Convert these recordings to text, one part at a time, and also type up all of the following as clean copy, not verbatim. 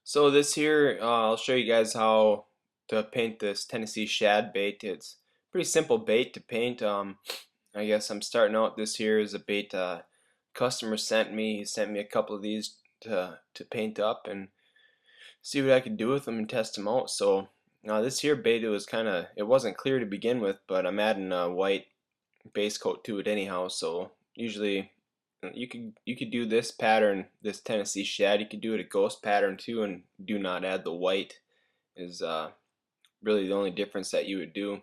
So this here, I'll show you guys how to paint this Tennessee Shad bait. It's a pretty simple bait to paint. I guess I'm starting out. This here is a bait customer sent me. He sent me a couple of these to paint up and see what I could do with them and test them out. So this here bait, it wasn't clear to begin with, but I'm adding a white base coat to it anyhow. So usually you could do this pattern, this Tennessee Shad. You could do it a ghost pattern too, and do not add the white. Is really the only difference that you would do.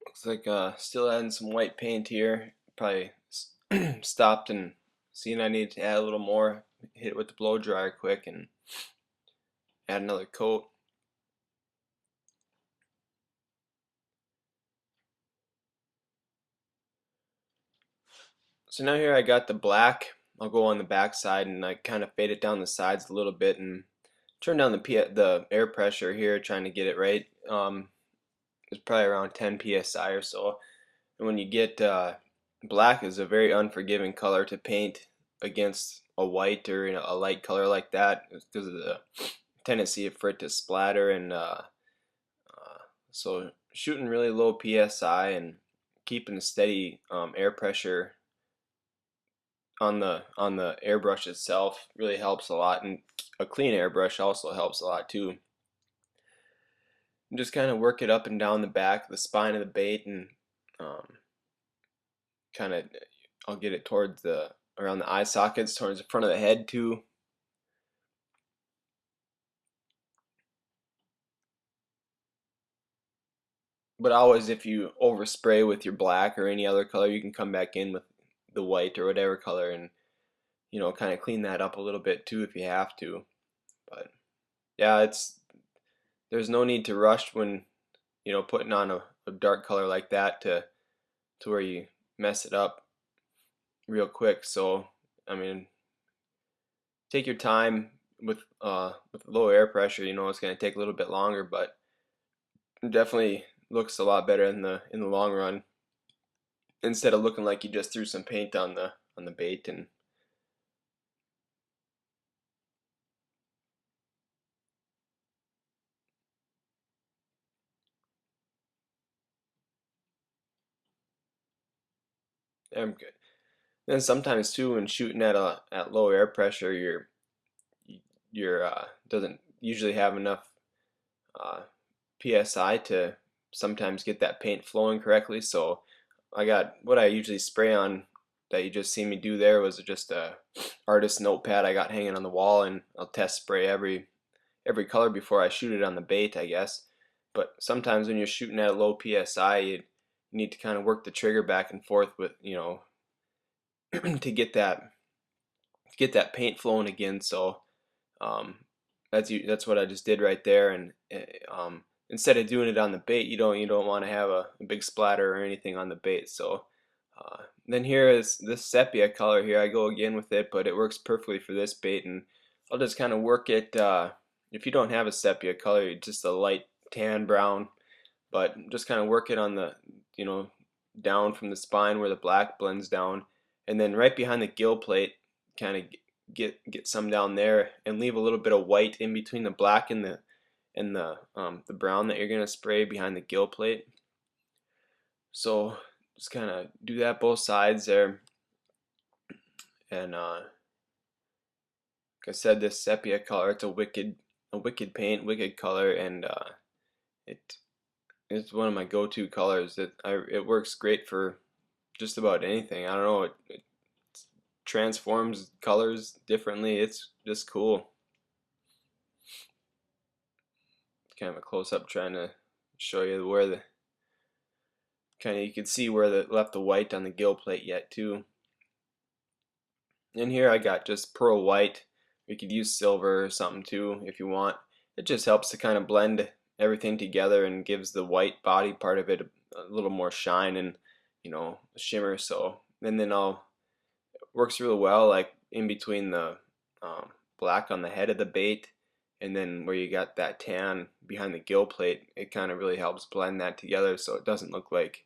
Looks like still adding some white paint here. Probably stopped and seen I needed to add a little more. Hit it with the blow dryer quick and add another coat. So now here I got the black. I'll go on the back side and I kind of fade it down the sides a little bit and turn down the air pressure here, trying to get it right. It's probably around 10 psi or so. And when you get black is a very unforgiving color to paint against a white or a light color like that, because of the tendency for it to splatter. And so shooting really low psi and keeping a steady air pressure on the airbrush itself really helps a lot, and a clean airbrush also helps a lot too. And just kind of work it up and down the back, the spine of the bait, and kind of I'll get it towards around the eye sockets, towards the front of the head too. But always, if you overspray with your black or any other color, you can come back in with the white or whatever color and kind of clean that up a little bit too if you have to. But yeah, there's no need to rush when putting on a dark color like that to where you mess it up real quick. So I mean, take your time with low air pressure. It's going to take a little bit longer, but it definitely looks a lot better in the long run, instead of looking like you just threw some paint on the bait. And then sometimes too, when shooting at low air pressure, your doesn't usually have enough uh, psi to sometimes get that paint flowing correctly. So I got what I usually spray on, that you just see me do there, was just a artist notepad I got hanging on the wall, and I'll test spray every color before I shoot it on the bait, I guess. But sometimes when you're shooting at a low psi, you need to kind of work the trigger back and forth with to get that paint flowing again. So um, that's what I just did right there. And instead of doing it on the bait, you don't want to have a big splatter or anything on the bait. So then here is this sepia color here. I go again with it, but it works perfectly for this bait. And I'll just kind of work it. If you don't have a sepia color, just a light tan brown, but just kind of work it on down from the spine where the black blends down, and then right behind the gill plate, kind of get some down there, and leave a little bit of white in between the black and the brown that you're gonna spray behind the gill plate. So just kind of do that both sides there. And like I said, this sepia color, it's a wicked paint, wicked color, and it it's one of my go-to colors. It works great for just about anything. I don't know, it transforms colors differently. It's just cool. Kind of a close-up trying to show you where the you can see where the left the white on the gill plate yet too. And here I got just pearl white. You could use silver or something too if you want. It just helps to kind of blend everything together and gives the white body part of it a little more shine and shimmer. So and then works really well, like in between the black on the head of the bait, and then where you got that tan behind the gill plate. It kind of really helps blend that together, so it doesn't look like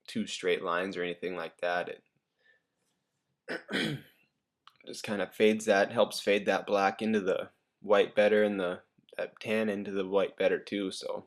two straight lines or anything like that. It just kind of fades that, helps fade that black into the white better, and that tan into the white better too. So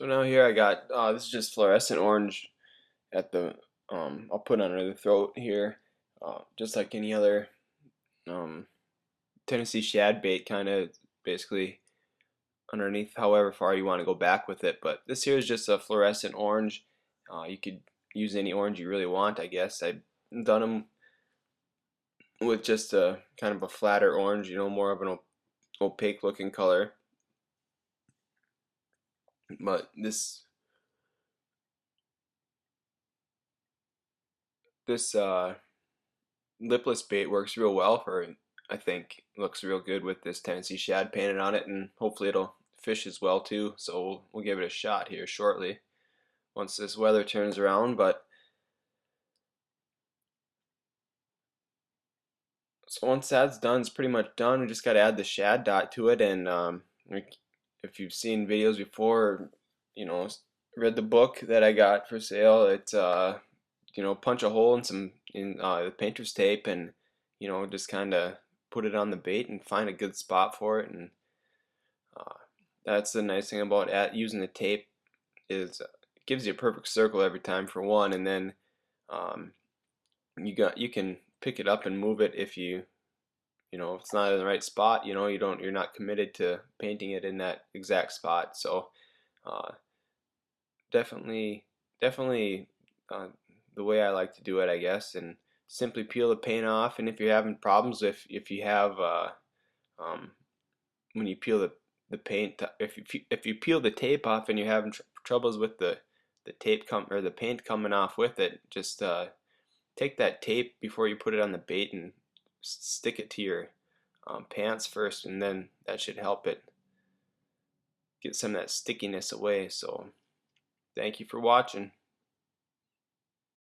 now here I got this is just fluorescent orange at the I'll put under the throat here, just like any other um, Tennessee Shad bait, kind of basically underneath, however far you want to go back with it. But this here is just a fluorescent orange. You could use any orange you really want, I guess. I've done them with just a kind of a flatter orange, more of an opaque looking color. But this lipless bait works real well for, I think, looks real good with this Tennessee Shad painted on it, and hopefully it'll fish as well too. So we'll give it a shot here shortly once this weather turns around. But so once that's done, it's pretty much done. We just got to add the shad dot to it, and if you've seen videos before, or, read the book that I got for sale, it's punch a hole in the painter's tape, and just kind of put it on the bait and find a good spot for it. And uh, that's the nice thing about using the tape, is it gives you a perfect circle every time for one, and then um, you can pick it up and move it if if it's not in the right spot. You're not committed to painting it in that exact spot. So uh, definitely the way I like to do it, I guess. And simply peel the paint off. And if you're having problems, if you have um, when you peel the paint, if you peel the tape off and you're having troubles with the the paint coming off with it, just take that tape before you put it on the bait and stick it to your pants first, and then that should help it get some of that stickiness away. So thank you for watching.